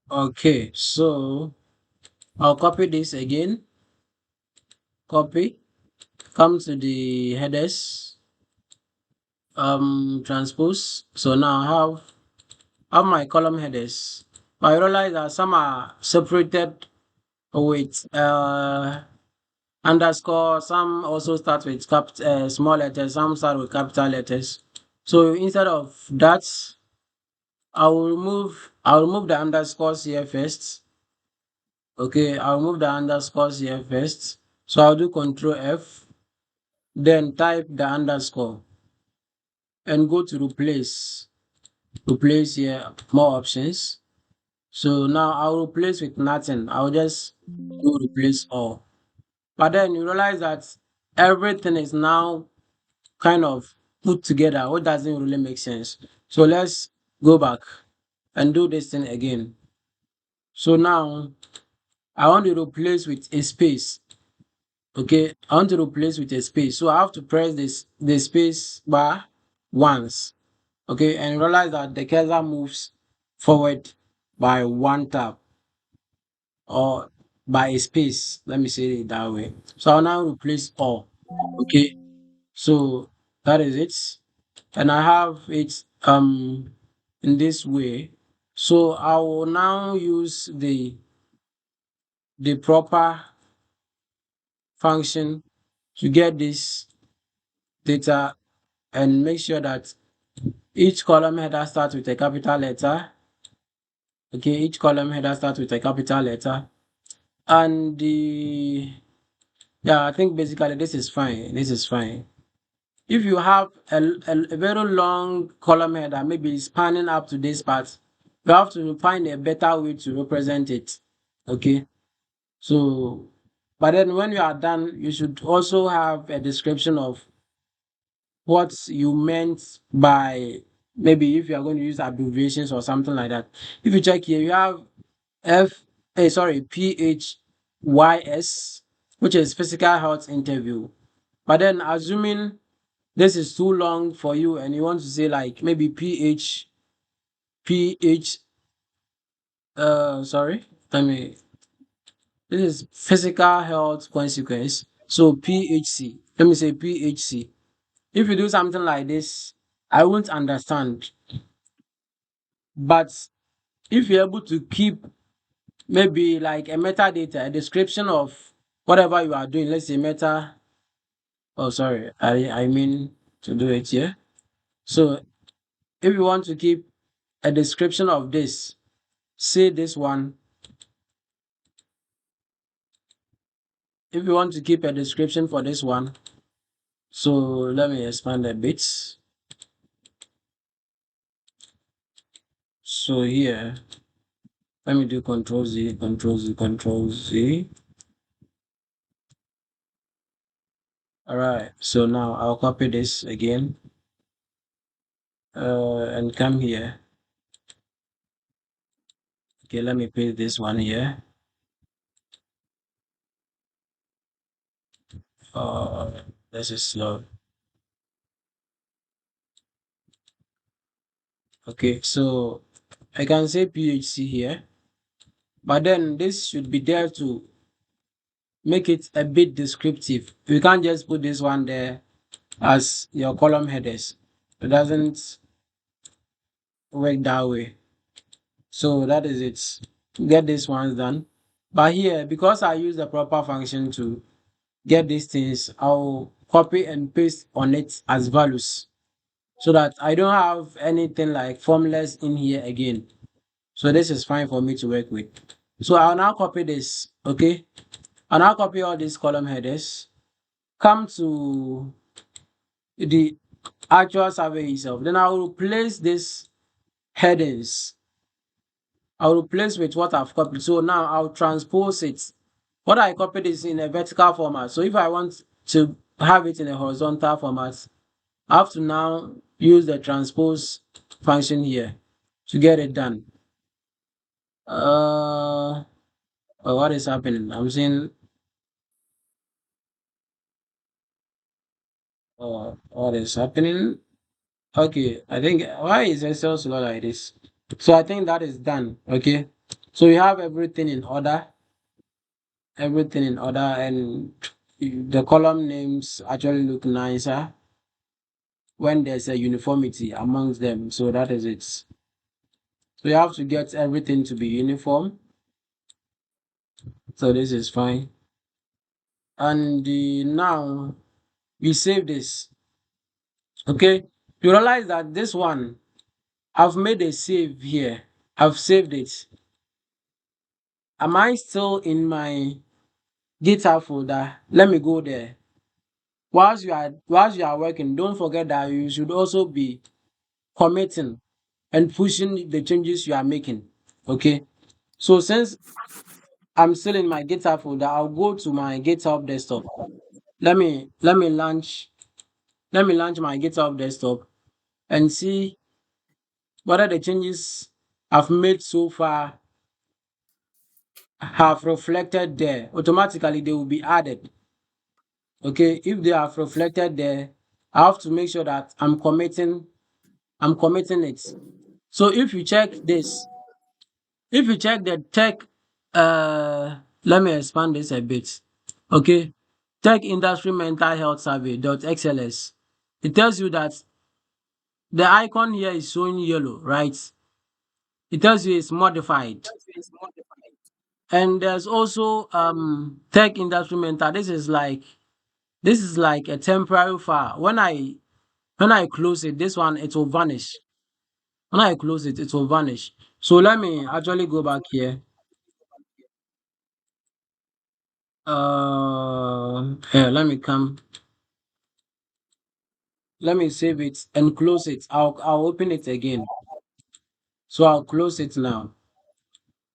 Okay, so I'll copy this again. Copy. Come to the headers. Transpose. So now I have my column headers. I realize that some are separated with underscore. Some also start with small letters. Some start with capital letters. So instead of that, I'll remove the underscores here first. Okay, I'll remove the underscores here first. So I'll do Control F, then type the underscore and go to replace. Replace here, more options. So now I'll replace with nothing. I'll just do replace all. But then you realize that everything is now kind of put together, what doesn't really make sense. So let's go back and do this thing again. So now I want to replace with a space. Okay, I want to replace with a space. So I have to press the space bar once. Okay, and realize that the cursor moves forward by one tap or by a space. Let me say it that way. So I'll now replace all. Okay, so that is it. And I have it in this way. So I will now use the proper function to get this data and make sure that each column header starts with a capital letter. Okay, each column header starts with a capital letter. And I think basically this is fine. This is fine. If you have a very long column header, maybe spanning up to this part, you have to find a better way to represent it. Okay, so but then when you are done, you should also have a description of what you meant by, maybe if you are going to use abbreviations or something like that. If you check here, you have PHYS, which is physical health interview. But then assuming this is too long for you and you want to say like maybe PH, sorry, let me, this is physical health consequence. So PHC, let me say PHC. If you do something like this, I won't understand. But if you're able to keep maybe like a metadata, a description of whatever you are doing, let's say meta, oh, sorry, I mean to do it here. So if you want to keep a description of this, say this one. If you want to keep a description for this one, so let me expand a bit. So here, let me do Control Z, Control Z, Control Z. All right, so now I'll copy this again and come here. Okay, let me paste this one here. Uh, this is slow. Okay, so I can say PHC here, but then this should be there to make it a bit descriptive. You can't just put this one there as your column headers. It doesn't work that way. So that is it. Get this one done. But here, because I use the proper function to get these things, I'll copy and paste on it as values so that I don't have anything like formulas in here again. So this is fine for me to work with. So I'll now copy this, okay? I'll now copy all these column headers. Come to the actual survey itself. Then I will replace this headings. I'll replace with what I've copied. So now I'll transpose it. What I copied is in a vertical format. So if I want to have it in a horizontal format, I have to now use the transpose function here to get it done. What is happening? I'm seeing what is happening. Okay, I think why is Excel slow like this? So I think that is done. Okay, So you have everything in order, and the column names actually look nicer when there's a uniformity amongst them. So that is it. So you have to get everything to be uniform. So this is fine. And now we save this. Okay. You realize that this one, I've made a save here. I've saved it. Am I still in my GitHub folder? Let me go there. Whilst you are working, don't forget that you should also be committing and pushing the changes you are making. Okay. So since I'm still in my GitHub folder, I'll go to my GitHub desktop. Let me launch my GitHub desktop and see whether the changes I've made so far have reflected there. Automatically they will be added. Okay, if they have reflected there, I have to make sure that I'm committing it. So if you check the tech, let me expand this a bit. Okay, tech industry mental health survey.xls. It tells you that the icon here is showing yellow, right? It tells you it's modified. And there's also tech industry mentor. This is like a temporary file. When I close it, this one it will vanish. When I close it, it will vanish. So let me actually go back here. Here, let me come. Let me save it and close it. I'll open it again. So I'll close it now.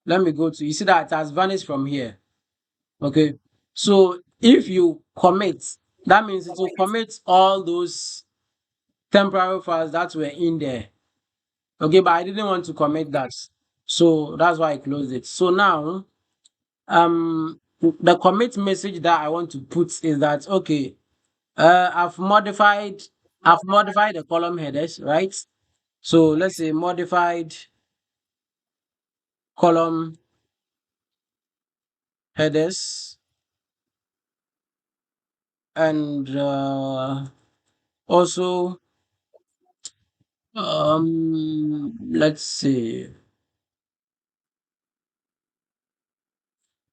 Let me go to. You see that it has vanished from here. Okay. So if you commit, that means it will commit all those temporary files that were in there. Okay, but I didn't want to commit that. So that's why I closed it. So now the commit message that I want to put is that okay, I've modified the column headers, right? So let's say modified column headers, and also let's see.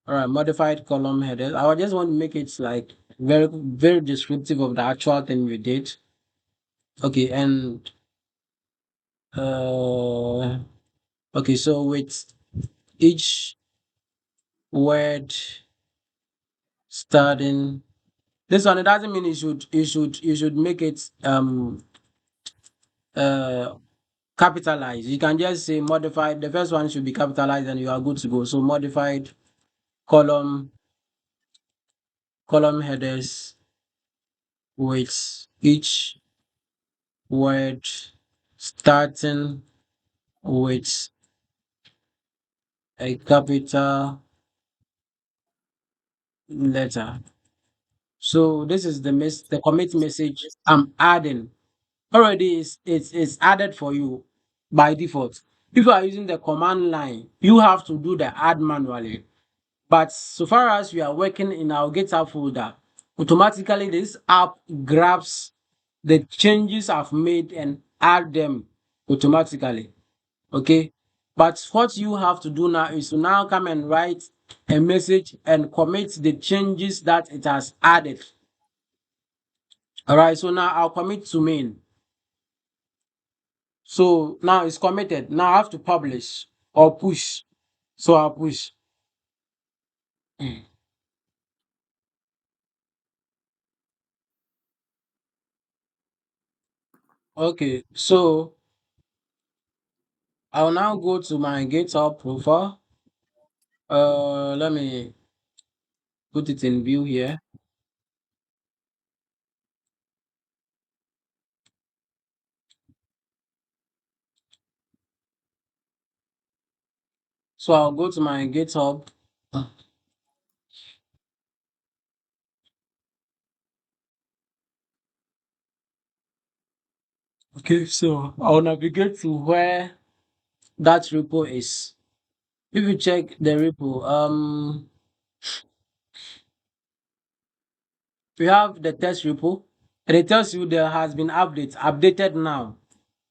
All right, modified column headers. I just want to make it like very, very descriptive of the actual thing we did. Okay, and uh, okay, so with each word starting this one, it doesn't mean you should make it uh capitalized. You can just say modified. The first one should be capitalized, and you are good to go. So modified column column headers with each word starting with a capital letter. So this is the commit message I'm adding. Already it's added for you by default. If you are using the command line, you have to do the add manually. But so far as we are working in our GitHub folder, automatically this app grabs the changes I've made and add them automatically. Okay. But what you have to do now is to now come and write a message and commit the changes that it has added. All right. So now I'll commit to main. So now it's committed. Now I have to publish or push. So I'll push. Okay. So I'll now go to my GitHub profile. Let me put it in view here. So I'll go to my GitHub. Okay, so I'll navigate to where that repo is. If you check the repo, we have the test repo, and it tells you there has been updated now.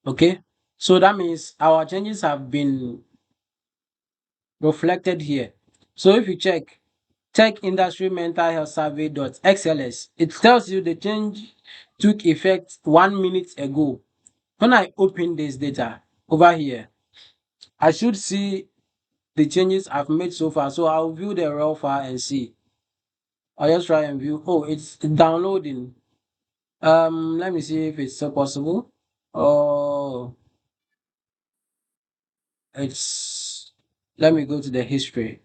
Okay, so that means our changes have been reflected here. So if you check Tech Industry Mental Health Survey.xls, it tells you the change took effect 1 minute ago. When I open this data over here, I should see the changes I've made so far. So I'll view the raw file and see. I'll just try and view. Oh, it's downloading. Let me see if it's still possible. Oh, it's. Let me go to the history.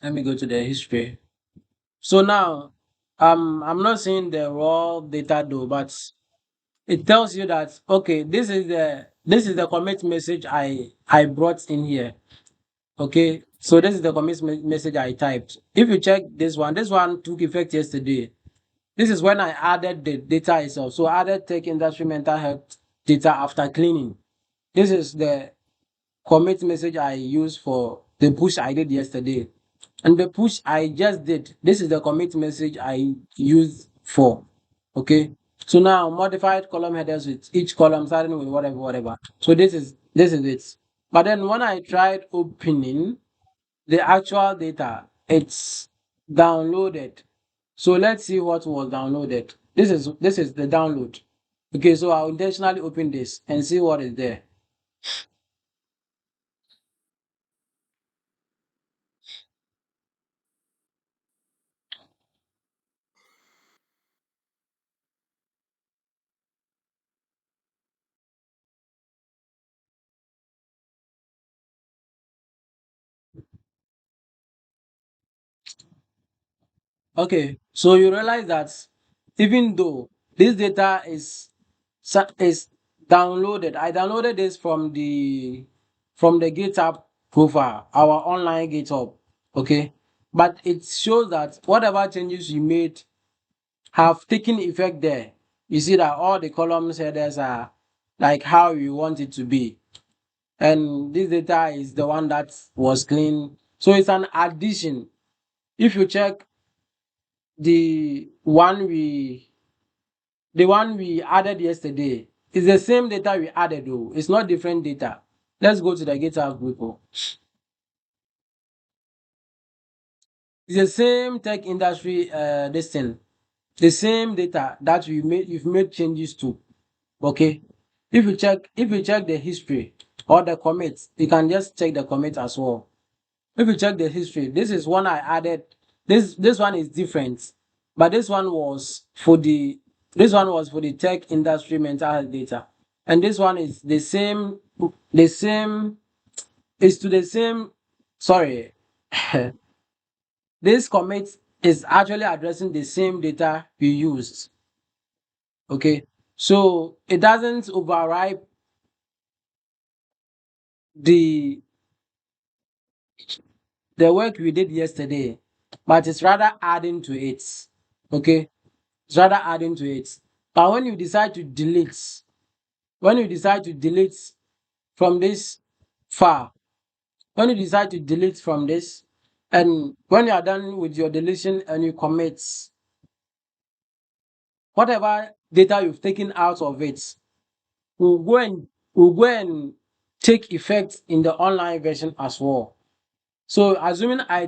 Let me go to the history. So now, I'm not seeing the raw data though, but it tells you that okay, this is the commit message I brought in here. Okay, so this is the commit message I typed. If you check this one took effect yesterday. This is when I added the data itself. So I added tech industry mental health data after cleaning. This is the commit message I used for the push I did yesterday. And the push I just did, this is the commit message I used for. Okay. So now modified column headers with each column starting with whatever, whatever. So this is it. But then when I tried opening the actual data, it's downloaded. So let's see what was downloaded. This is the download. Okay, so I'll intentionally open this and see what is there. Okay, so you realize that even though this data is downloaded, I downloaded this from the GitHub profile, our online GitHub. Okay, but it shows that whatever changes you made have taken effect there. You see that all the columns headers are like how you want it to be, and this data is the one that was clean. So it's an addition. If you check the one we the one we added yesterday, it's the same data we added though. It's not different data. Let's go to the GitHub repo. It's the same tech industry this thing. The same data that you've made changes to. Okay. If you check the history or the commits, you can just check the commit as well. If you check the history, this is one I added. This one is different, but this one was for the tech industry mental health data, and this one is the same. The same is to the same. Sorry, this commit is actually addressing the same data we used. Okay, so it doesn't override the the work we did yesterday, but it's rather adding to it. Okay, it's rather adding to it. But when you decide to delete from this file, when you decide to delete from this, and when you are done with your deletion and you commit, whatever data you've taken out of it will go and take effect in the online version as well. So assuming I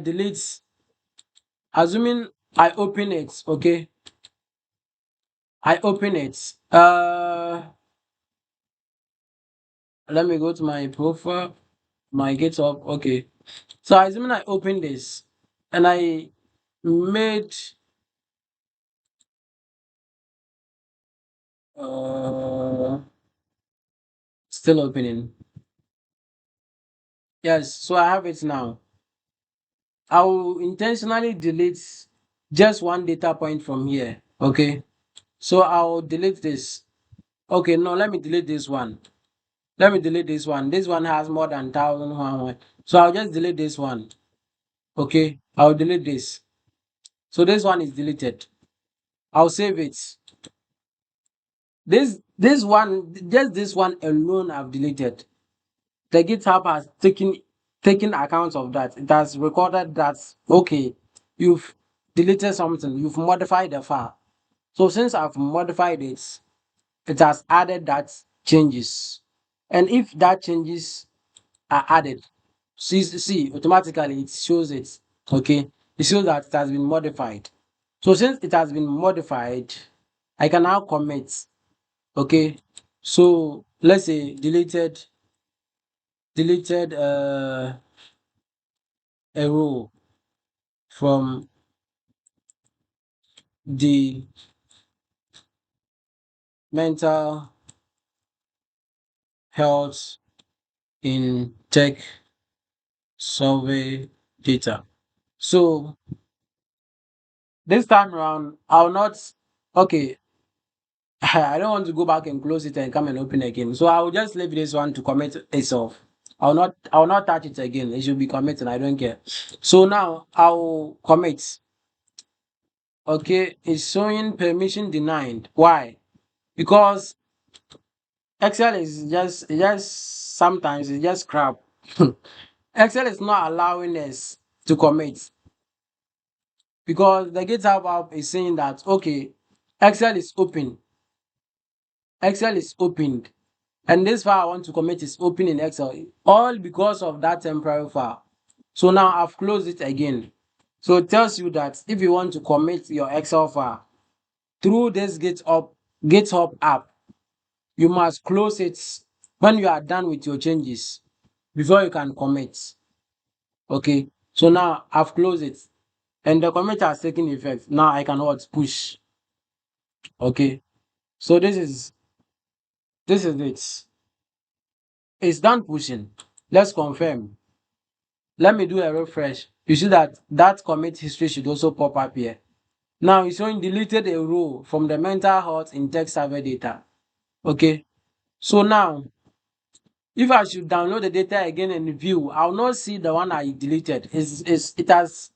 open it, okay, I open it. Let me go to my profile, my GitHub. Okay, so assuming I open this and I made uh still opening. Yes, so I have it now. I will intentionally delete just one data point from here. Okay, so I'll delete this. Okay, no, let me delete this one. Let me delete this one. This one has more than 1,100. So I'll just delete this one. Okay, I'll delete this. So this one is deleted. I'll save it. This one, just this one alone I've deleted. the GitHub has taken account of that. It has recorded that okay, you've deleted something, you've modified the file. So since I've modified it, it has added that changes. And if that changes are added, see automatically it shows it. Okay, it shows that it has been modified. So since it has been modified, I can now commit. Okay, so let's say deleted a row from the mental health in tech survey data. So this time around, I'll not, okay, I don't want to go back and close it and come and open again. So I will just leave this one to commit itself. I will not touch it again. It should be committed. I don't care. So now I'll commit. Okay, it's showing permission denied. Why? Because Excel is just sometimes it's just crap. Excel is not allowing us to commit because the GitHub app is saying that okay, Excel is open, Excel is opened, and this file I want to commit is open in Excel, all because of that temporary file. So now I've closed it again. So it tells you that if you want to commit your Excel file through this GitHub app, you must close it when you are done with your changes before you can commit. Okay, so now I've closed it and the commit has taken effect. Now I can what push. Okay, so this is it. It's done pushing. Let's confirm. Let me do a refresh. You see that that commit history should also pop up here. Now it's showing deleted a row from the mental health in tech survey data. Okay, so now if I should download the data again and view, I'll not see the one I deleted. It has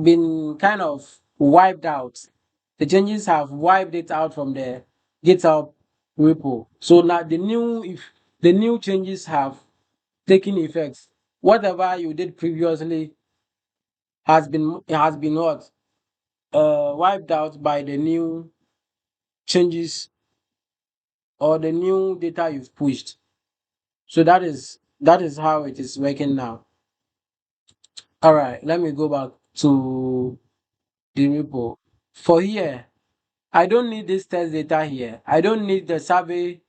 been kind of wiped out. The changes have wiped it out from the GitHub repo. So now if the new changes have taken effect, whatever you did previously has been what wiped out by the new changes or the new data you've pushed. So that is how it is working now. All right, let me go back to the repo. For here, I don't need this test data here. I don't need the survey.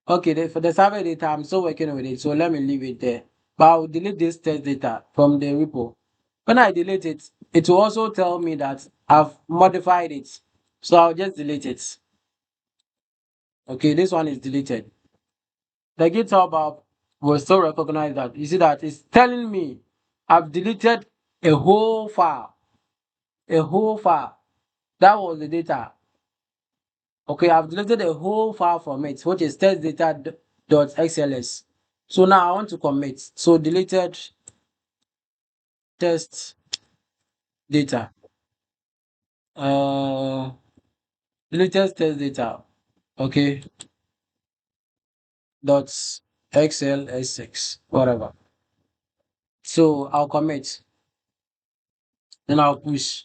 Okay, for the survey data, I'm still working with it, so let me leave it there. But I'll delete this test data from the repo. When I delete it, it will also tell me that I've modified it. So I'll just delete it. Okay, this one is deleted. The GitHub app will still recognize that. You see that it's telling me I've deleted a whole file. A whole file. That was the data. Okay, I've deleted a whole file from it, which is testdata.xls. So now I want to commit. So deleted test data. Uh deleted test data. Okay. Dot xls6. Whatever. So I'll commit. Then I'll push.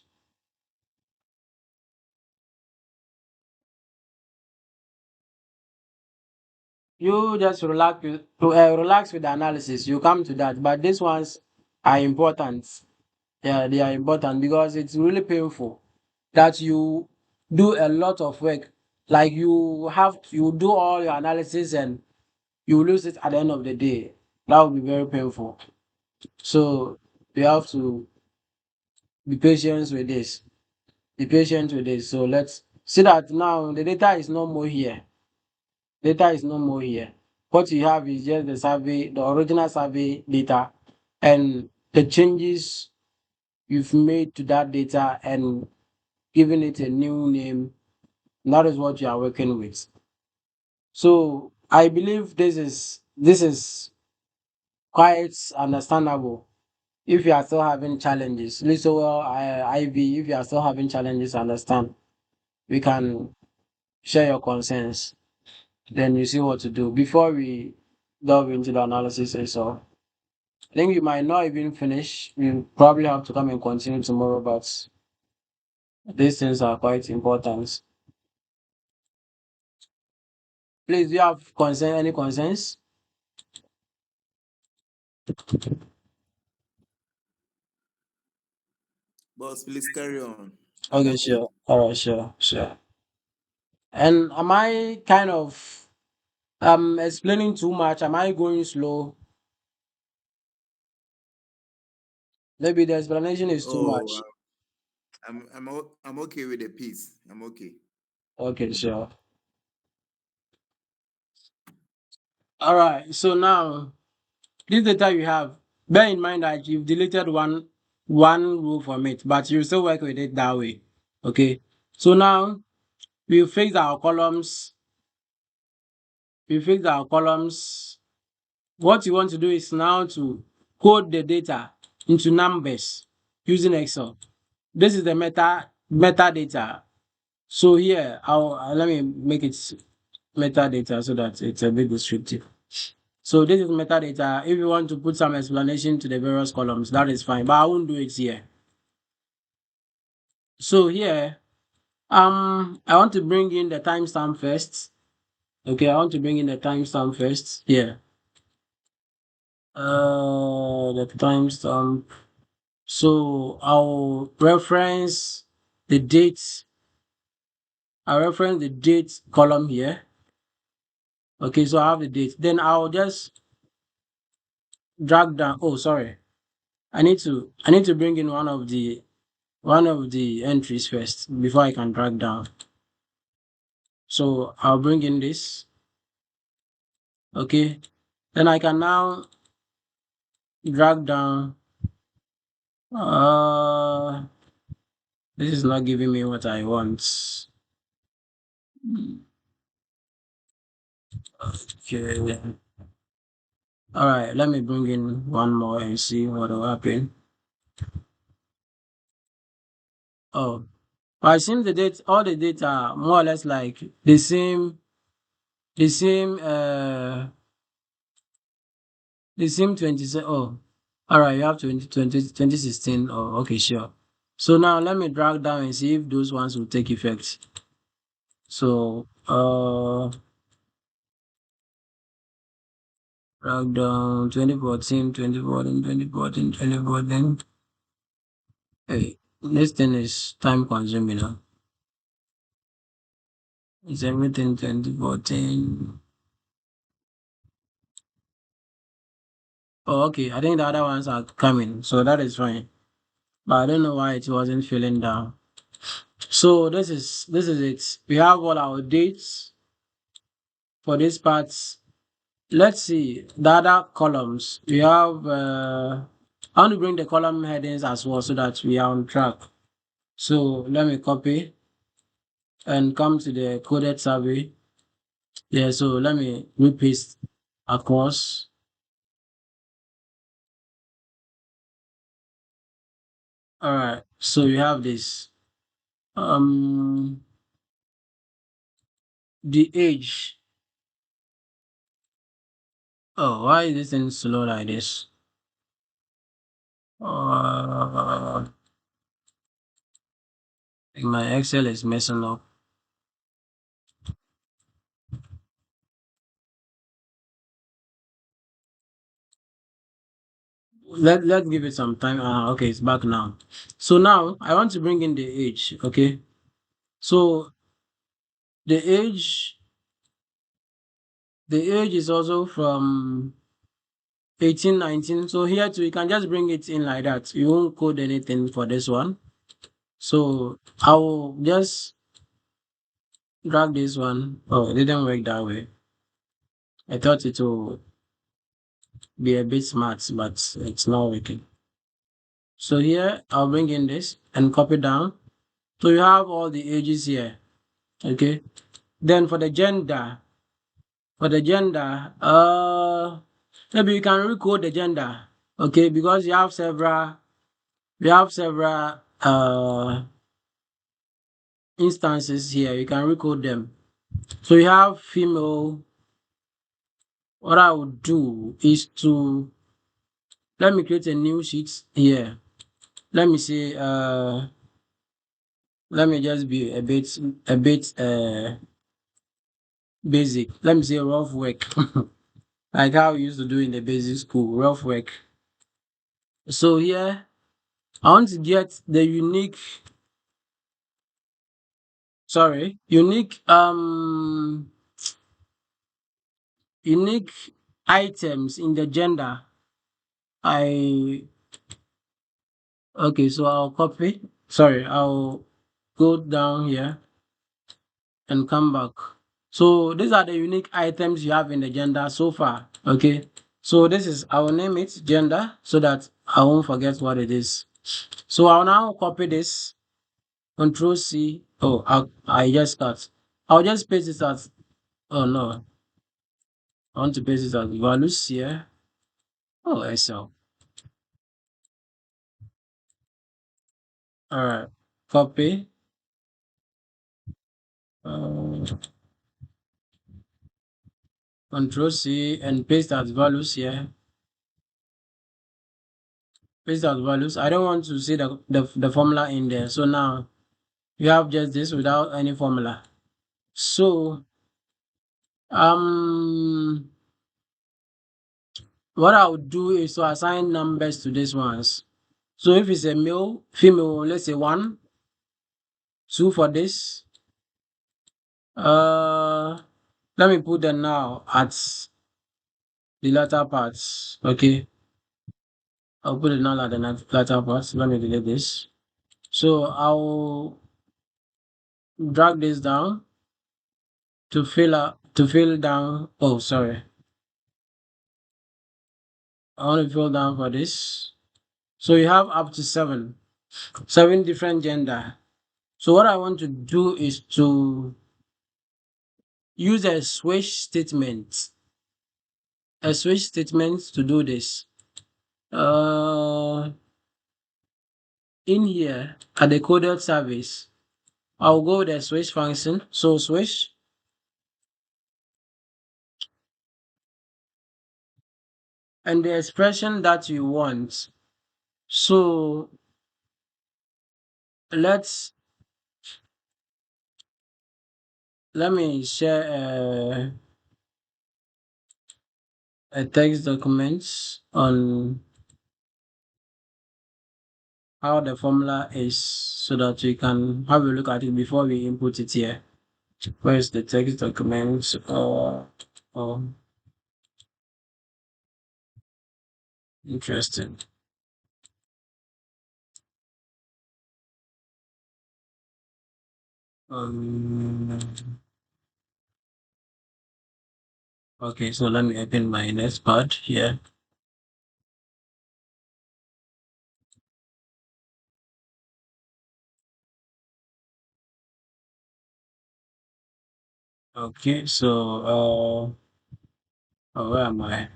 You just relax with the analysis. You come to that, but these ones are important. Yeah, they are important because it's really painful that you do a lot of work. Like you do all your analysis and you lose it at the end of the day. That would be very painful. So you have to be patient with this. Be patient with this. So let's see that now the data is no more here. Data is no more here. What you have is just the original survey data, and the changes you've made to that data and giving it a new name. That is what you are working with. So I believe this is quite understandable. If you are still having challenges, listen well, IV. If you are still having challenges, understand. We can share your concerns. then you see what to do. Before we delve into the analysis itself, I think we might not even finish. We probably have to come and continue tomorrow, but these things are quite important. Please, do you have any concerns? Boss, please carry on. I Okay, got you. sure. All right, sure. And am I kind of explaining too much? Am I going slow? Maybe the explanation is too Oh, much. I'm okay with the piece. I'm okay. Okay, sure. All right. So now this data you have, bear in mind that you've deleted one row from it, but you still work with it that way. Okay. So now we fix our columns. We fix our columns. What you want to do is now to code the data into numbers using Excel. This is the metadata. So here, let me make it metadata so that it's a bit descriptive. So this is metadata. If you want to put some explanation to the various columns, that is fine, but I won't do it here. So here, I want to bring in the timestamp first. Okay, I want to bring in the timestamp first. Here, the timestamp. So I'll reference the date. I reference the date column here. Okay, so I have the date. Then I'll just drag down. Oh, sorry. I need to bring in one of the entries first before I can drag down. So I'll bring in this. Okay. Then I can now drag down. Uh, this is not giving me what I want. Okay. All right. Let me bring in one more and see what will happen. Oh, I seem all the data are more or less like the same, the same 20. Oh, all right. You have 2016. Oh, okay, sure. So now let me drag down and see if those ones will take effect. So, drag down 2014, 2014, 2014, 2014. Hey, this thing is time consuming now. It's everything 2014. Oh, okay. I think the other ones are coming, so that is fine. But I don't know why it wasn't filling down. So this is it. We have all our dates for this part. Let's see the other columns. We have I want to bring the column headings as well so that we are on track. So let me copy and come to the coded survey. Yeah, so let me repaste across. All right. So you have this. Um the age. Oh, why is this thing slow like this? I think my Excel is messing up. Let's give it some time. Okay, it's back now. So now I want to bring in the age. Okay, so the age the age is also from 1819. So here too, you can just bring it in like that. You won't code anything for this one. So I will just drag this one. Oh, it didn't work that way. I thought it would be a bit smart, but it's not working. So here I'll bring in this and copy down. So you have all the ages here. Okay. Then for the gender, maybe you can recode the gender. Okay, because we have several instances here. You can recode them. So you have female. What I would do is to let me create a new sheet here. Let me say let me just be a bit basic. Let me say rough work. Like how we used to do in the basic school, rough work. So here I want to get the unique items in the gender. I Okay, so I'll copy. Sorry, I'll go down here and come back. So these are the unique items you have in the gender so far. Okay. So this is, I will name it gender so that I won't forget what it is. So I'll now copy this, Control C. Oh, I just cut. I'll just paste it as, oh no, I want to paste it as values here. Oh, Excel. All right. Copy. Uh, Control C and paste as values here. Paste as values. I don't want to see the formula in there. So now you have just this without any formula. So um what I would do is to assign numbers to these ones. So if it's a male, female, let's say 1, 2 for this. Uh Let me put them now at the latter parts. Okay. I'll put it now at the latter parts. Let me delete this. So I'll drag this down to fill down. Oh, sorry. I want to fill down for this. So you have up to seven different gender. So what I want to do is to use a switch statement to do this. In here at the coded service, I'll go with the switch function. So switch and the expression that you want. So let's let me share a text document on how the formula is so that we can have a look at it before we input it here. Where's the text document? Oh, interesting. Um, okay, so let me open my Notepad here. Okay, so where am I?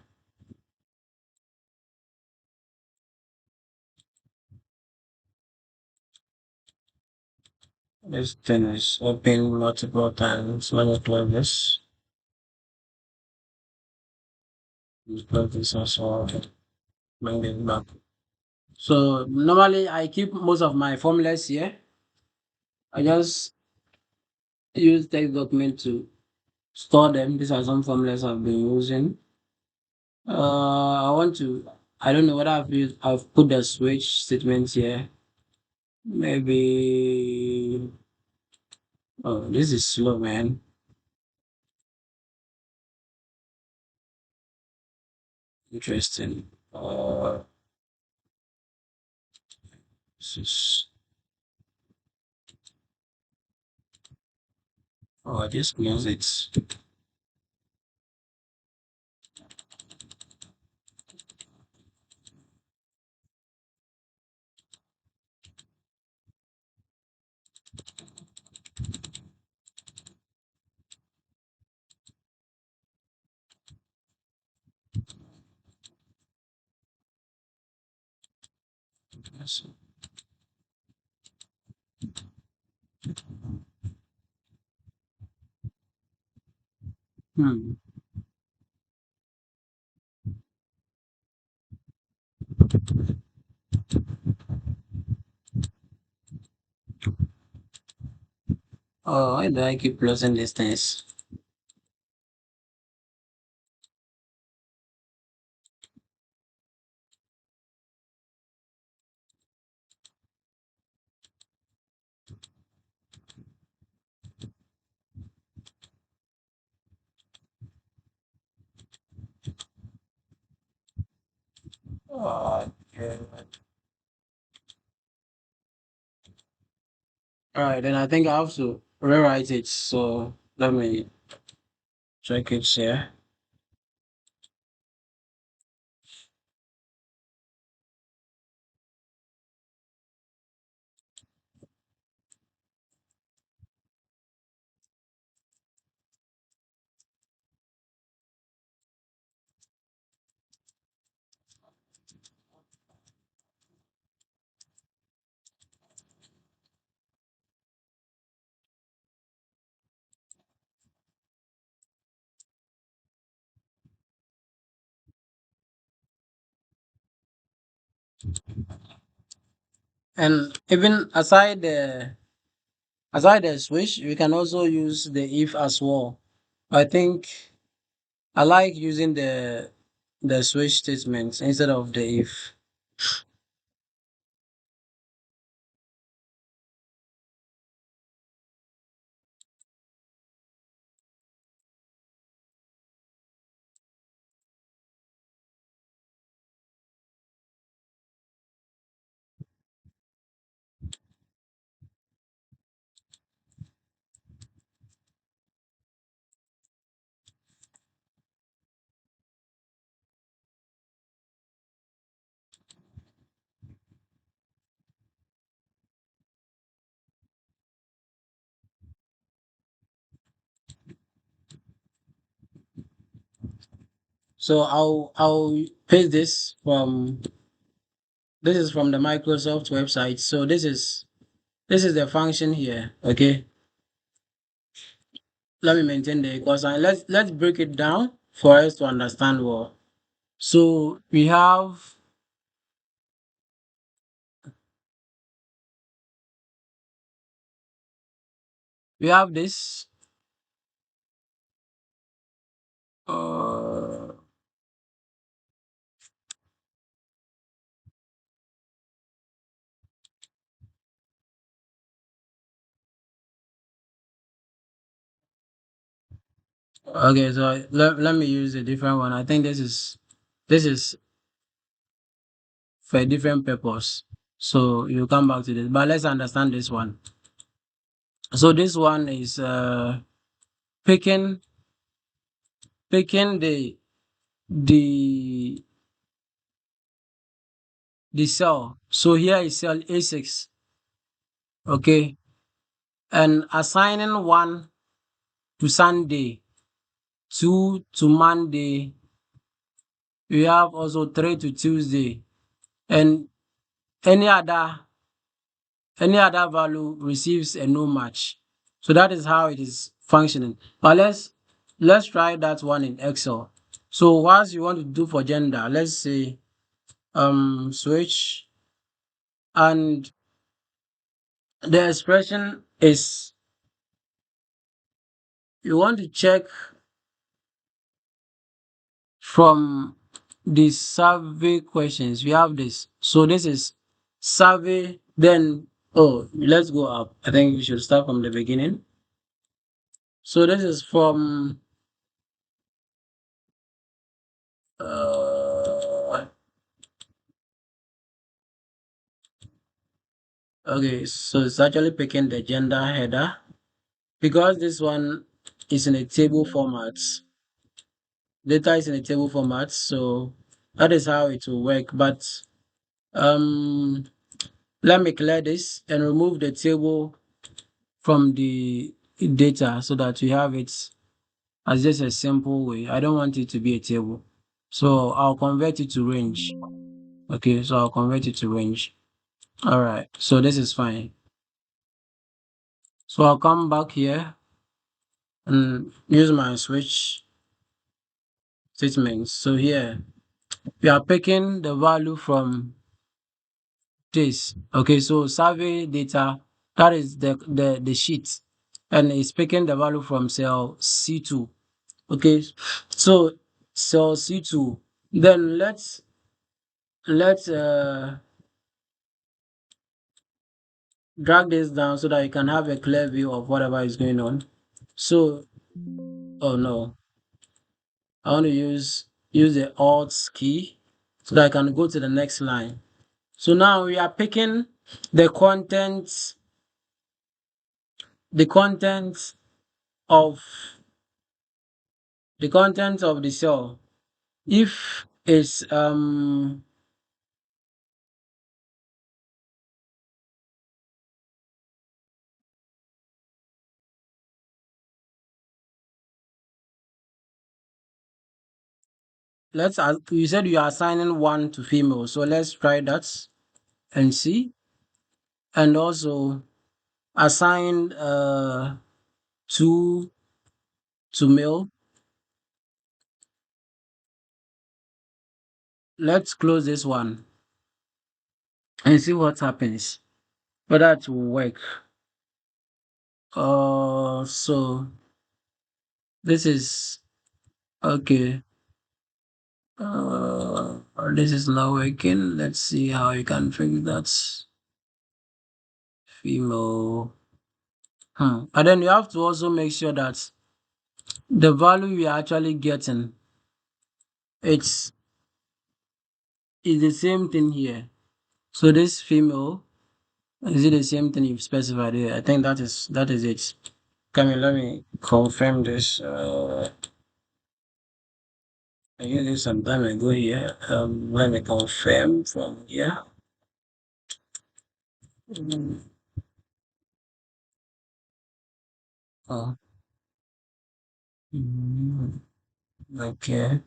This thing is open multiple times. Let me close this. Let's close this also. Bring it back. So normally I keep most of my formulas here. I just use text document to store them. These are some formulas I've been using. I don't know whether I've put the switch statement here. Maybe, oh, this is slow, man. Interesting. This is, I just close it. Yes. Hmm. Oh, why do I keep losing these things? Oh, okay. All right, then I think I have to rewrite it. So let me check it here. And even aside the switch, we can also use the if as well. I think I like using the switch statements instead of the if. So I'll paste this from this is from the Microsoft website. So this is the function here. Okay, let me maintain the equal sign. Let's break it down for us to understand well. So we have this. Uh, okay, so let me use a different one. I think this is for a different purpose. So you come back to this, but let's understand this one. So this one is picking picking the the cell. So here is cell A6, okay, and assigning one to Sunday, two to Monday. We have also three to Tuesday, and any other any other value receives a no match. So that is how it is functioning. But let's try that one in Excel. So what you want to do for gender, let's say switch, and the expression is you want to check from the survey questions. We have this. So this is survey, then oh let's go up. I think we should start from the beginning. So this is from uh okay, so it's actually picking the gender header because this one is in a table format. Data is in a table format, so that is how it will work. But um let me clear this and remove the table from the data so that we have it as just a simple way. I don't want it to be a table. So I'll convert it to range. Okay, so I'll convert it to range. All right, so this is fine. So I'll come back here and use my switch. statements. So here we are picking the value from this. Okay, so survey data, that is the sheet, and it's picking the value from cell C2. Okay, so cell C2. Then let's drag this down so that you can have a clear view of whatever is going on. So, oh no, I want to use the Alt key so that I can go to the next line. So now we are picking the content, the content of the content of the cell. If it's let's ask, you said you are assigning 1 to female, so let's try that and see. And also assign 2 to male. Let's close this one and see what happens. But that will work. So this is okay. This is not working. Let's see how you can fix that. Female. And then you have to also make sure that the value we are actually getting, it's is the same thing here. So this female, is it the same thing you've specified here? I think that is it. Come here, let me confirm this. I used it some time ago here. Let me confirm from here. Mm, Oh, mm, okay.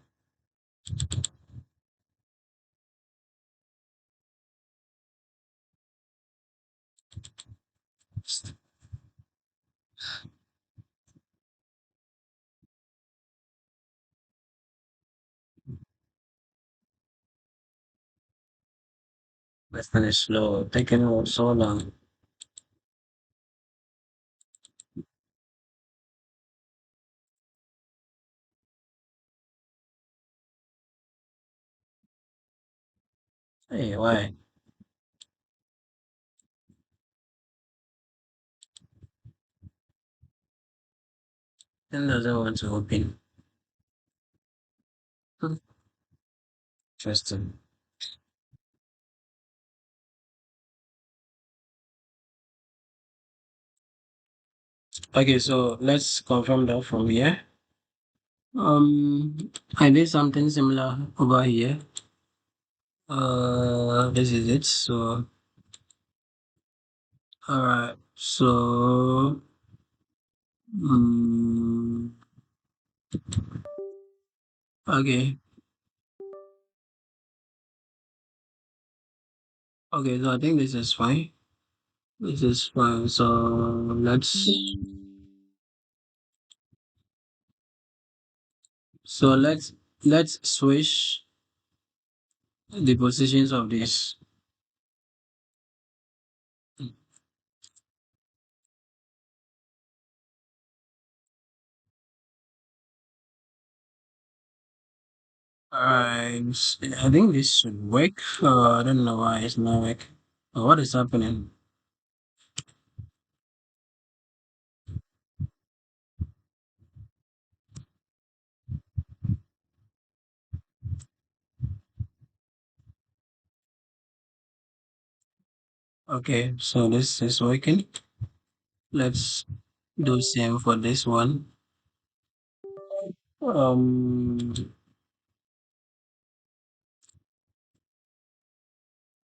Let's finish slow. Taking so long. Hey, why? Then doesn't want to open. Hmm, Interesting. Okay, so let's confirm that from here. I did something similar over here. This is it. So, all right. So, mm, okay. Okay, so I think this is fine. This is fine. So let's switch the positions of this. Alright, I think this should work. I don't know why it's not working. What is happening? Okay, so this is working. Let's do same for this one. Um,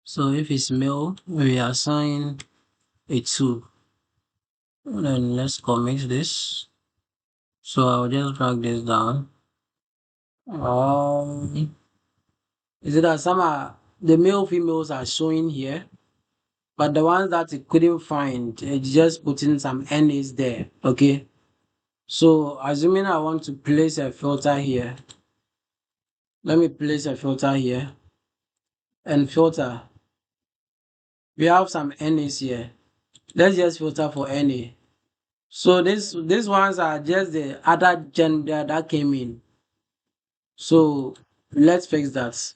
so if it's male, we assign a 2. And then let's commit this. So I'll just drag this down. Is it that some are the male females are showing here, but the ones that it couldn't find, it's just putting some NAs there. Okay. So assuming I want to place a filter here, Let me place a filter here and filter. We have some NAs here. Let's just filter for NA. So these ones are just the other gender that came in. So let's fix that.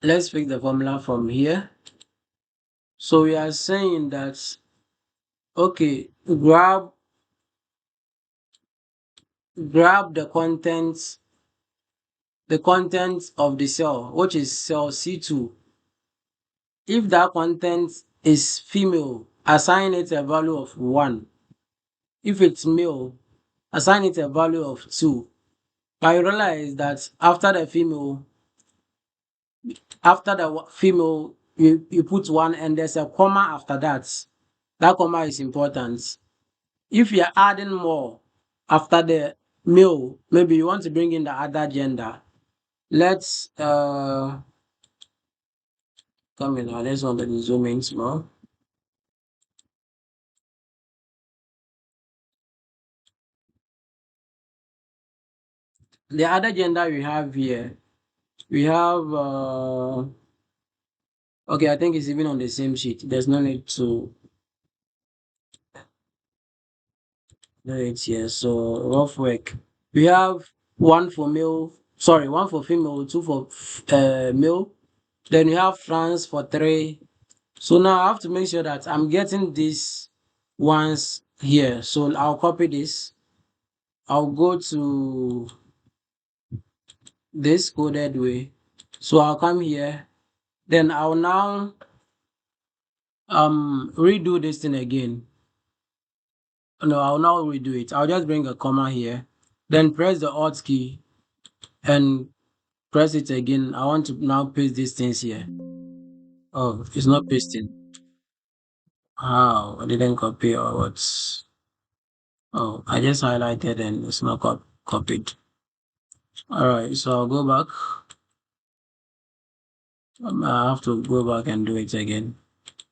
Let's fix the formula from here. So we are saying that, okay, grab the contents of the cell, which is cell C2. If that content is female, assign it a value of 1. If it's male, assign it a value of 2. But you realize that after the female, you put 1 and there's a comma after that. That comma is important. If you're adding more after the male, maybe you want to bring in the other gender. Let's come in now. Let's want to zoom in small. The other gender we have here, we have okay, I think it's even on the same sheet. There's no need to do it here. So rough work. We have one for female, 2 for male. Then we have trans for 3. So now I have to make sure that I'm getting these ones here. So I'll copy this. I'll go to this coded way. So I'll come here. Then I'll now redo this thing again. No, I'll now redo it. I'll just bring a comma here. Then press the Alt key and press it again. I want to now paste these things here. Oh, it's not pasting. How? I didn't copy or what? Oh, I just highlighted and it's not copied. Alright, so I'll go back. I have to go back and do it again.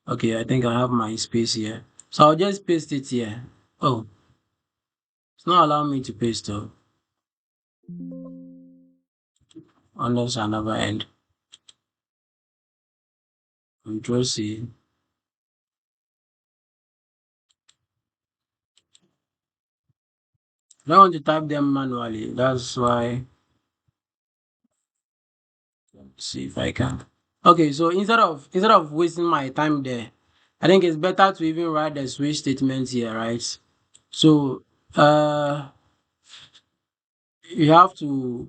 Okay, I think I have my space here. So I'll just paste it here. Oh, it's not allowing me to paste though. Unless another end. Control C. I don't want to type them manually. That's why. Let's see if I can. Okay, so instead of wasting my time there, I think it's better to even write the switch statement here, right? So you have to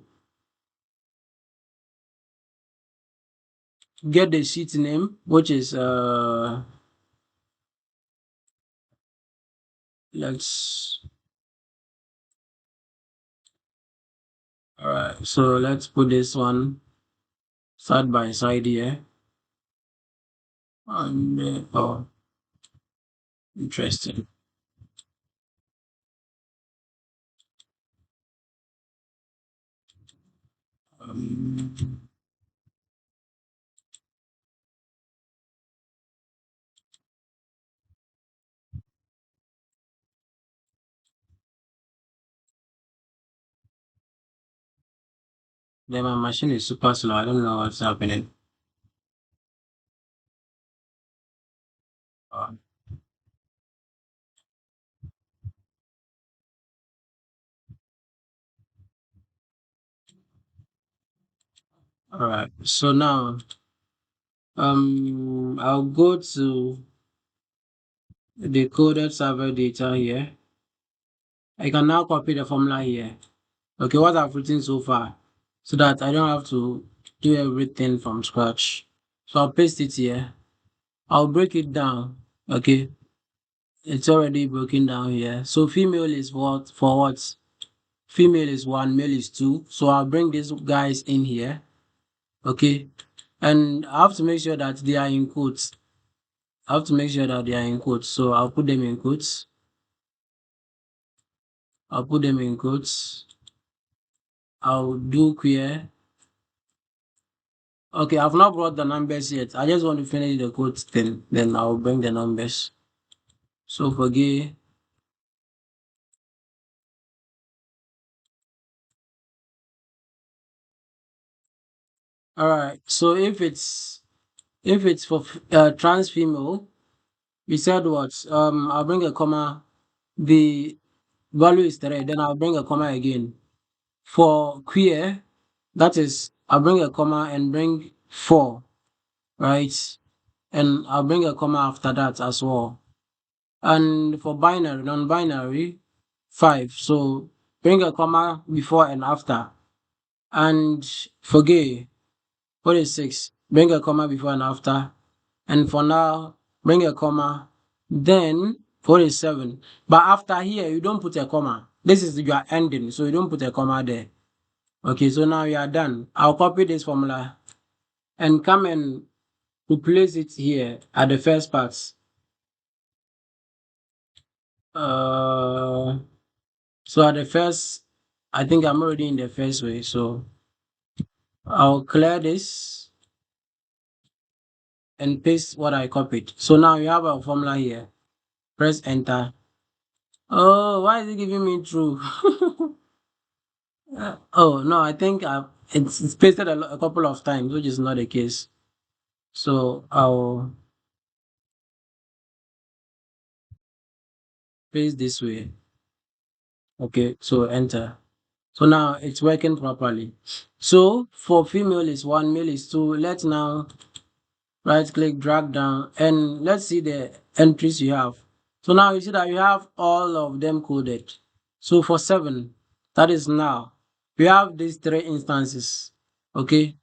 get the sheet name, which is let's alright, so let's put this one side by side here. And oh, interesting. Um, then my machine is super slow. I don't know what's happening. Uh, all right. So now I'll go to the coded server data here. I can now copy the formula here. Okay, what I've written so far, so that I don't have to do everything from scratch. So I'll paste it here. I'll break it down. Okay, it's already broken down here. So female is what for what? Female is 1, male is 2. So I'll bring these guys in here. Okay, and I have to make sure that they are in quotes. I have to make sure that they are in quotes. So I'll put them in quotes. I'll put them in quotes. I'll do queer. Okay, I've not brought the numbers yet. I just want to finish the quotes thing. Then I'll bring the numbers. So for gay, All right. So if it's for trans female, we said what? I'll bring a comma. The value is 3. Then I'll bring a comma again. For queer, that is, I'll bring a comma and bring 4, right? And I'll bring a comma after that as well. And for binary, non-binary, 5. So bring a comma before and after. And for gay, what is 6? Bring a comma before and after. And for now, bring a comma. Then what is 7? But after here, you don't put a comma. This is your ending, so you don't put a comma there. Okay, so now we are done. I'll copy this formula and come and replace it here at the first part. Uh, so at the first, I think I'm already in the first way, so I'll clear this and paste what I copied. So now you have a formula here. Press enter. Oh, why is it giving me true? Oh no, I think it's pasted a couple of times, which is not the case. So I'll paste this way. Okay, so enter. So now it's working properly. So for female is 1, male is 2. Let's now right click, drag down, and let's see the entries you have. So now you see that you have all of them coded. So for 7, that is now, we have these 3 instances. Okay.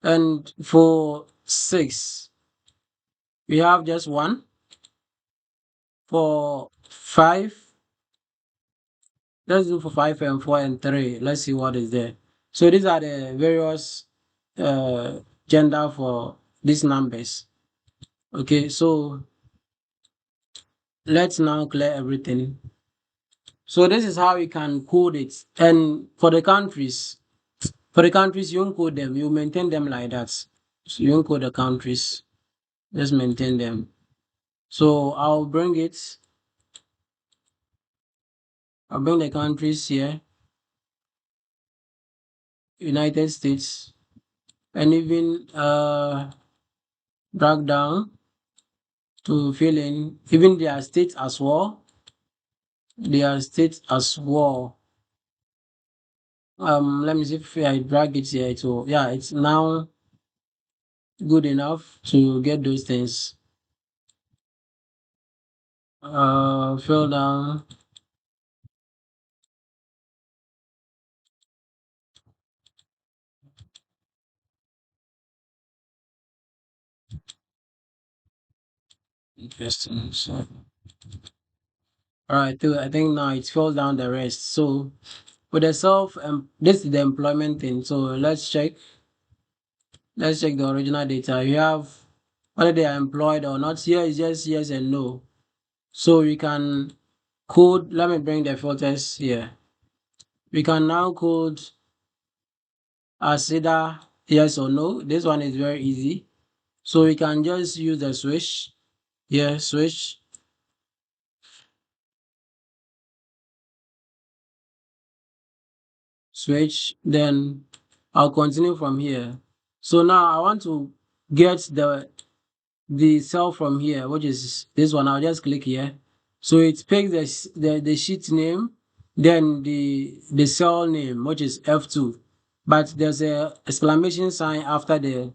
And for 6, we have just 1. For 5, let's do for 5 and 4 and 3. Let's see what is there. So these are the various gender for these numbers. Okay, so let's now clear everything. So this is how you can code it. And for the countries, you don't code them, you maintain them like that. So you don't code the countries, just maintain them. So I'll bring the countries here, United States, and even drag down to fill in even their states as well. Their states as well. Let me see if I drag it here. So yeah, it's now good enough to get those things. Fill down. Interesting. So, all right, so I think now it's filled down the rest. So with the this is the employment thing. So let's check. Let's check the original data. You have whether they are employed or not. Here is just yes and no. So we can code. Let me bring the filters here. We can now code as either yes or no. This one is very easy. So we can just use the switch. Yeah, switch. Switch. Then I'll continue from here. So now I want to get the cell from here, which is this one. I'll just click here. So it picks the sheet name, then the cell name, which is F2. But there's a exclamation sign after the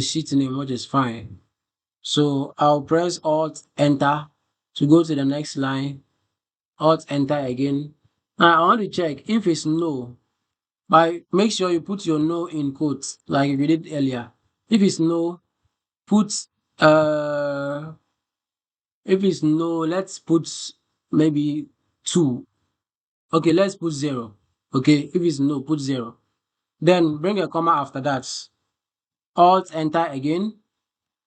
sheet name, which is fine. So I'll press Alt Enter to go to the next line. Alt Enter again. Now I want to check if it's no. But make sure you put your no in quotes, like we did earlier. If it's no, put uh if it's no, let's put maybe 2. Okay, let's put 0. Okay, if it's no, put 0. Then bring a comma after that. Alt enter again.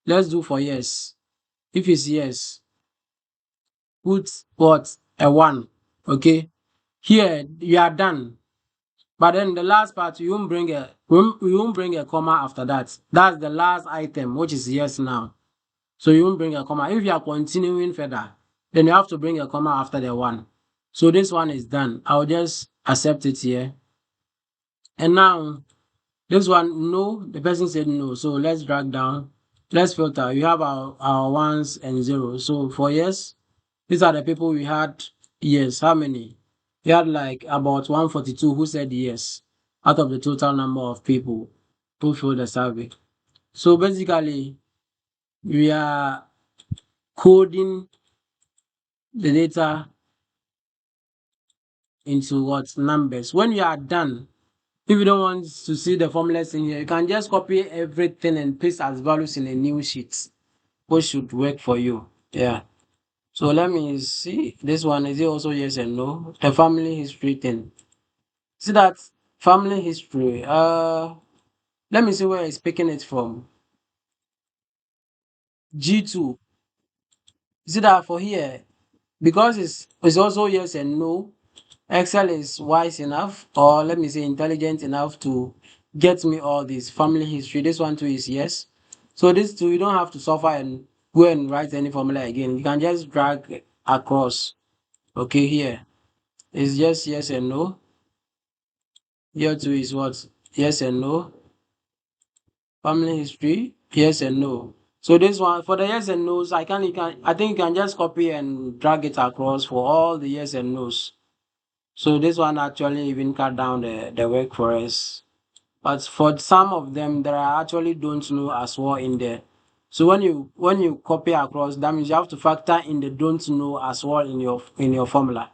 Let's do for yes. If it's yes, put what? A 1. Okay. Here you are done. But then the last part you won't bring a comma after that. That's the last item, which is yes now. So you won't bring a comma. If you are continuing further, then you have to bring a comma after the 1. So this one is done. I'll just accept it here. And now This one, no, the person said no. So let's drag down. Let's filter. We have our ones and zeros. So for yes, these are the people we had yes. How many? We had like about 142 who said yes out of the total number of people who filled the survey. So basically, we are coding the data into what numbers. When you are done, if you don't want to see the formulas in here, you can just copy everything and paste as values in a new sheet, which should work for you. Yeah. So let me see. This one, is it also yes and no? The family history thing. See that family history. Let me see where it's picking it from. G2. See that for here, because it's also yes and no. Excel is wise enough, or let me say intelligent enough to get me all this family history. This one too is yes. So this two, you don't have to suffer and go and write any formula again. You can just drag across. Okay, here it's just yes and no. Here too is what? Yes and no. Family history, yes and no. So this one for the yes and no's, I think you can just copy and drag it across for all the yes and no's. So this one actually even cut down the work for us. But for some of them, there are actually don't know as well in there. So when you copy across, that means you have to factor in the don't know as well in your formula.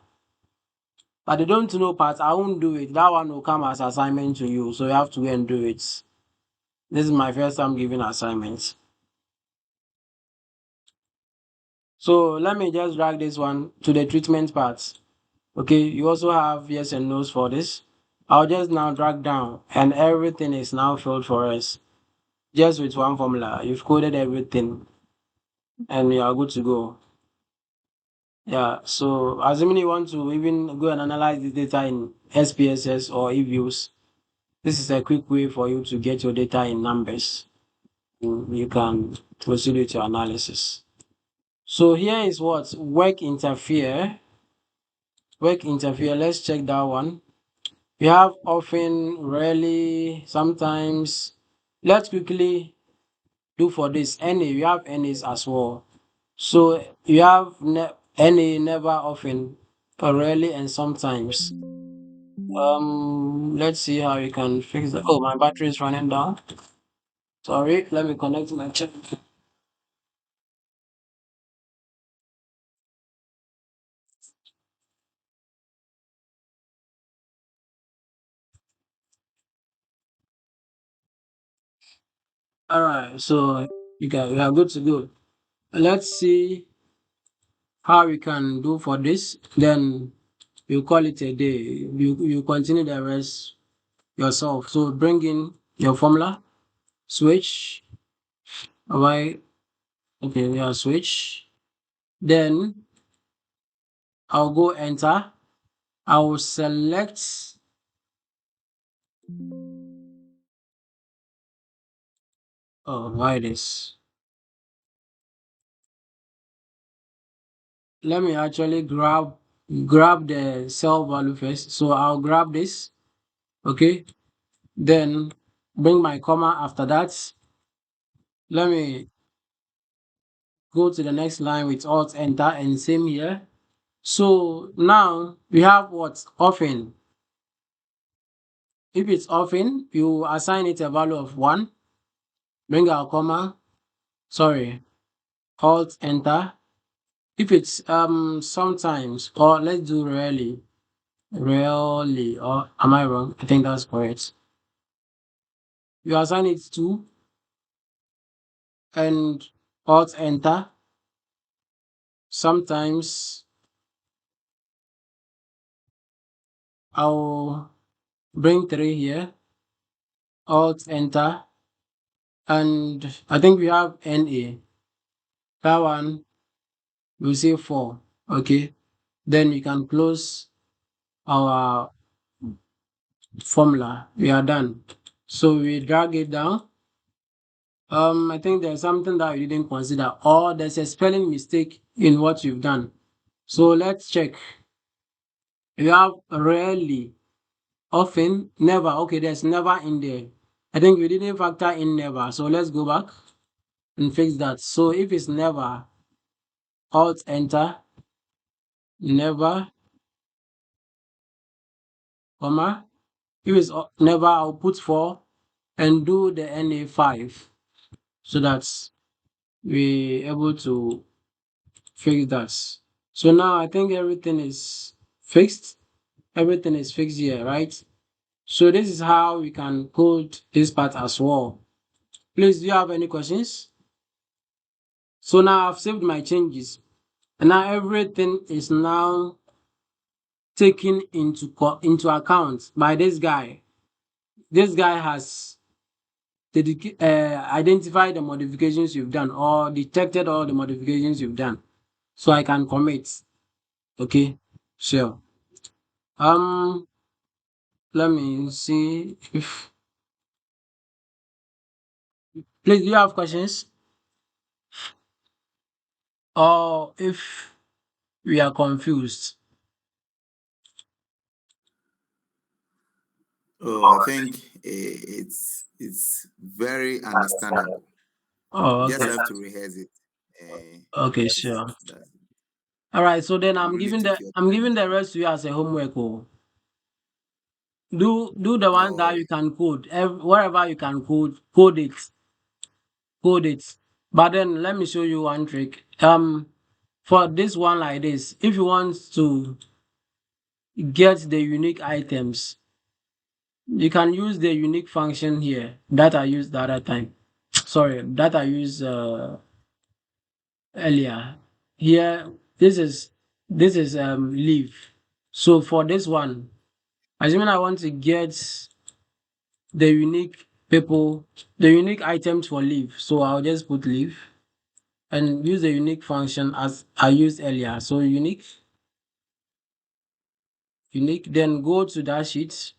But the don't know part, I won't do it. That one will come as assignment to you, so you have to go and do it. This is my first time giving assignments. So let me just drag this one to the treatment part. Okay, you also have yes and no's for this. I'll just now drag down and everything is now filled for us. Just with one formula. You've coded everything and you are good to go. Yeah, so assuming you want to even go and analyze this data in SPSS or eViews, this is a quick way for you to get your data in numbers. You can proceed with your analysis. So here is what work interfere. Work interfere. Let's check that one. We have often, rarely, sometimes. Let's quickly do for this. Any, we have any's as well. So you have any, never, often, or rarely, and sometimes. Let's see how you can fix that. Oh, my battery is running down. Sorry, let me connect my check. All right, so we are good to go. Let's see how we can do for this. Then you call it a day. You continue the rest yourself. So bring in your formula, switch, right? Okay, yeah, switch. Then I'll go enter. I will select. Oh, why this? Let me actually grab the cell value first. So I'll grab this. Okay. Then bring my comma after that. Let me go to the next line with Alt Enter and same here. So now we have what often. If it's often, you assign it a value of 1. Bring our comma. Sorry. Alt Enter. If it's sometimes, or let's do rarely. Rarely, or am I wrong? I think that's correct. You assign it to and Alt Enter. Sometimes I'll bring 3 here. Alt Enter. And I think we have NA. That one we'll say 4. Okay. Then we can close our formula. We are done. So we drag it down. I think there's something that we didn't consider, or there's a spelling mistake in what you've done. So let's check. You have rarely, often, never. Okay, there's never in there. I think we didn't factor in never. So let's go back and fix that. So if it's never, Alt enter, never, comma. If it's never, I'll put 4 and do the NA5 so that we're able to fix that. So now I think everything is fixed. Everything is fixed here, right? So this is how we can code this part as well. Please, do you have any questions? So now I've saved my changes. And now everything is now taken into account by this guy. This guy has identified the modifications you've done or detected all the modifications you've done. So I can commit. Okay, sure. Let me see if please do you have questions? Or if we are confused. Oh, I think it's very understandable. Oh, We just okay. have to rehearse it. Okay, That is it. sure. That's it. All right, so then You really took your I'm time. giving the rest to you as a homework. Oh. Do the ones that Oh, you can code. Wherever you can code it. Code it. But then let me show you one trick. For this one like this, if you want to get the unique items, you can use the unique function here that I used the other time. Sorry, that I used earlier. Here, this is leave. So for this one, assuming I want to get the unique people, the unique items for leave, so I'll just put leave and use the unique function as I used earlier. So unique, then go to that sheet.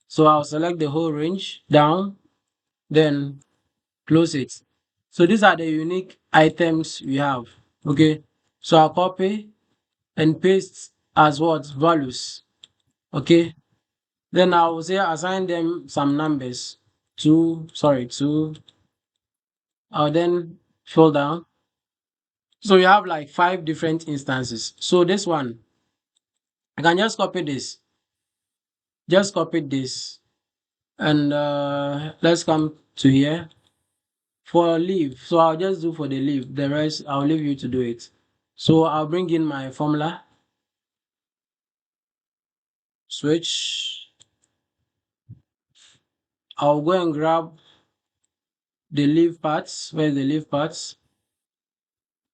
So I'll select the whole range down, then close it. So these are the unique items we have. Okay. So I'll copy and paste as what? Values. Okay. Then I will say assign them some numbers. Two. I'll then fill down. So you have like 5 different instances. So this one, I can just copy this. Just copy this. And let's come to here for leave. So I'll just do for the leave. The rest, I'll leave you to do it. So I'll bring in my formula. Switch. I'll go and grab the leave parts. Where's the leave parts?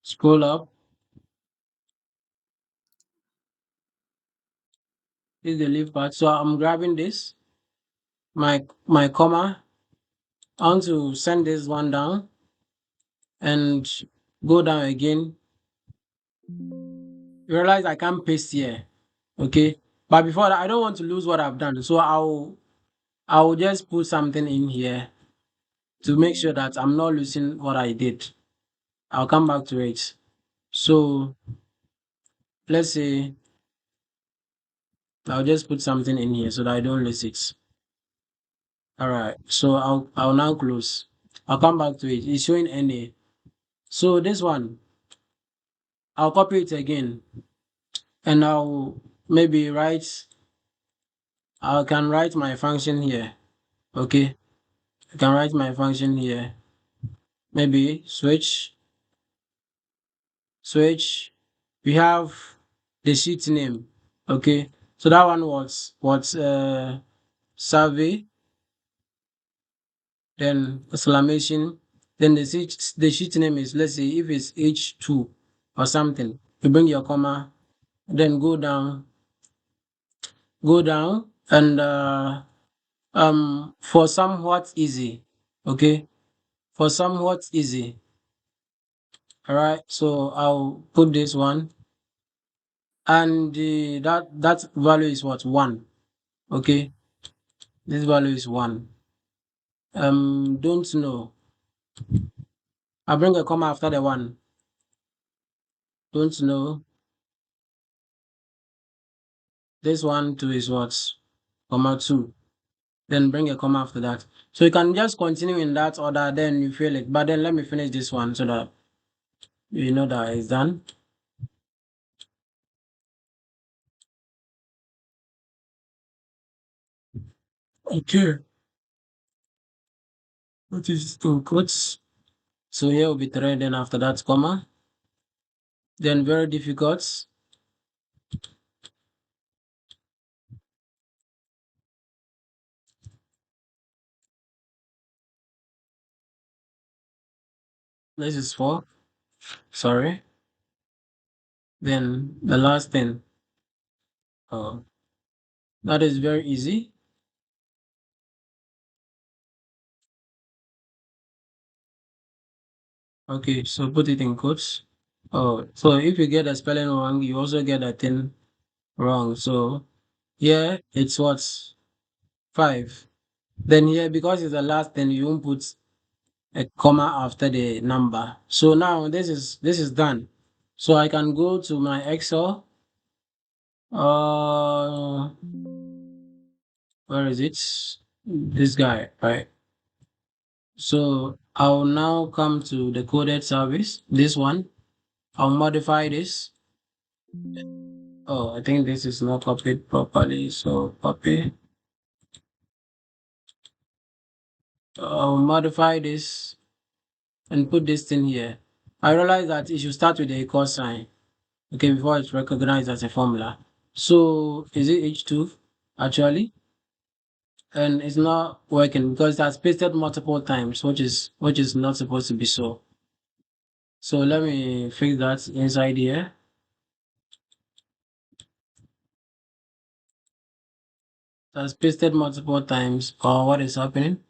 Scroll up. This is the leave part. So I'm grabbing this, my comma. I want to send this one down and go down again. You realize I can't paste here. Okay. But before that, I don't want to lose what I've done. So I'll just put something in here to make sure that I'm not losing what I did. I'll come back to it. So let's say I'll just put something in here so that I don't lose it. All right. So I'll now close. I'll come back to it. It's showing NA. So this one, I'll copy it again and I'll maybe I can write my function here. Okay. I can write my function here. Maybe switch. We have the sheet name. Okay. So that one was survey, then exclamation, then the sheet name is, let's say if it's H2 or something, you bring your comma, then go down and for somewhat easy. Okay. For somewhat easy. All right. So I'll put this one and that value is what? 1. Okay. This value is 1. Don't know. I bring a comma after the 1. Don't know. This one too is what? Comma 2. then bring a comma after that. So you can just continue in that order, then you feel it. But then let me finish this one so that you know that it's done. Okay. What is in quotes? So here will be 3, then after that comma. Then very difficult. This is 4. Sorry. Then the last thing. Oh, that is very easy. Okay, so put it in quotes. Oh, so if you get a spelling wrong, you also get a thing wrong. So here it's what? 5. Then here, because it's the last thing, you won't put a comma after the number. So now this is done. So I can go to my Excel. Uh, where is it? This guy, right? So I'll now come to the coded service. This one, I'll modify this. Oh, I think this is not copied properly. So copy. I'll modify this and put this thing here. I realize that it should start with the equal sign. Okay, before it's recognized as a formula. So is it H2 actually? And it's not working because that's pasted multiple times, which is not supposed to be so. So let me fix that inside here. That's pasted multiple times, or what is happening?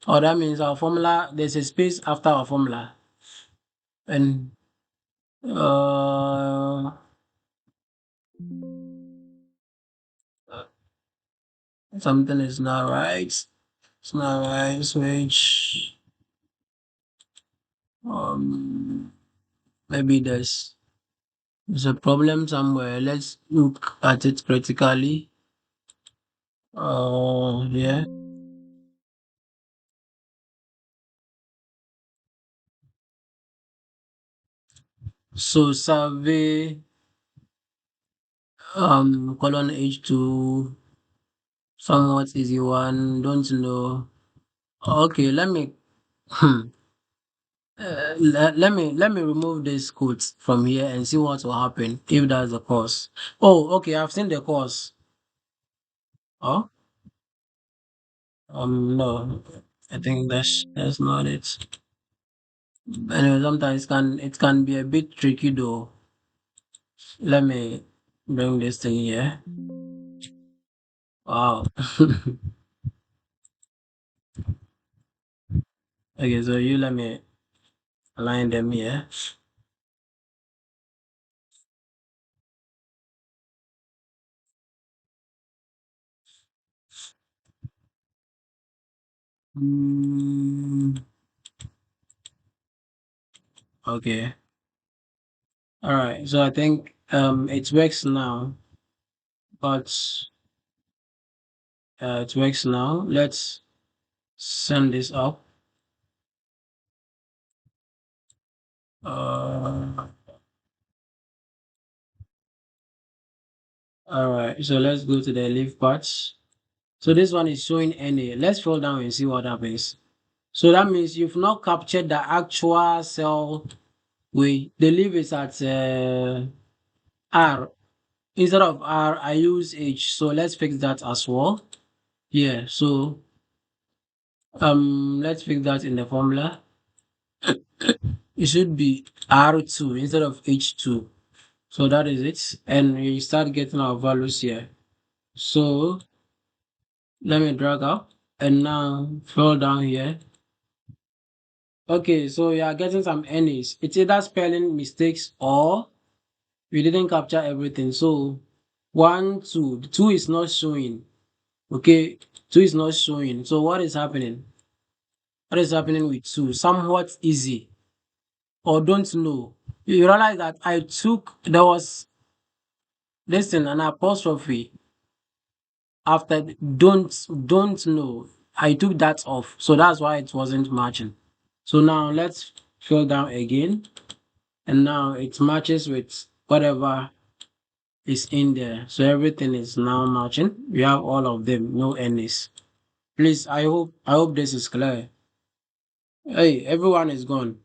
Or that means our formula, there's a space after our formula. And something is not right. It's not right. Switch. Maybe there's a problem somewhere. Let's look at it critically. Yeah. So survey colon H2, somewhat easy one. Don't know. Okay, let me let me remove this quote from here and see what will happen if that's the cause. Oh, okay, I've seen the cause. Oh, no, I think that's not it. Anyway, sometimes it can be a bit tricky though. Let me bring this thing here. Wow. Okay, so you let me align them here. Okay. All right. So I think it works now, but it works now. Let's send this up. Uh, all right. So let's go to the leaf parts. So this one is showing NA. Let's scroll down and see what happens. So that means you've not captured the actual cell way. The leaf is at R. Instead of R, I use H. So let's fix that as well. Yeah. So let's fix that in the formula. It should be R2 instead of H2. So that is it. And we start getting our values here. So let me drag out and now scroll down here. Okay, so you are getting some NAs. It's either spelling mistakes or we didn't capture everything. So 1, 2, 2 is not showing. Okay, 2 is not showing. So what is happening? What is happening with 2? Somewhat easy or don't know. You realize that there was this thing, an apostrophe after don't know. I took that off, so that's why it wasn't matching. So now let's fill down again, and now it matches with whatever is in there. So everything is now matching. We have all of them, no NS. Please, I hope this is clear. Hey, everyone is gone.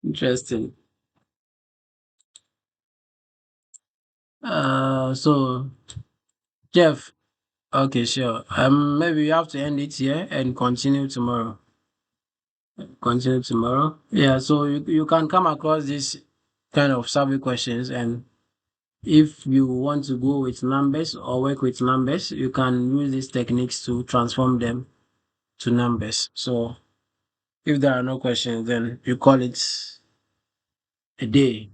Interesting. So Jeff, okay, sure. Maybe you have to end it here and continue tomorrow. Continue tomorrow. Yeah, so you can come across this kind of survey questions, and if you want to go with numbers or work with numbers, you can use these techniques to transform them to numbers. So if there are no questions, then you call it a day.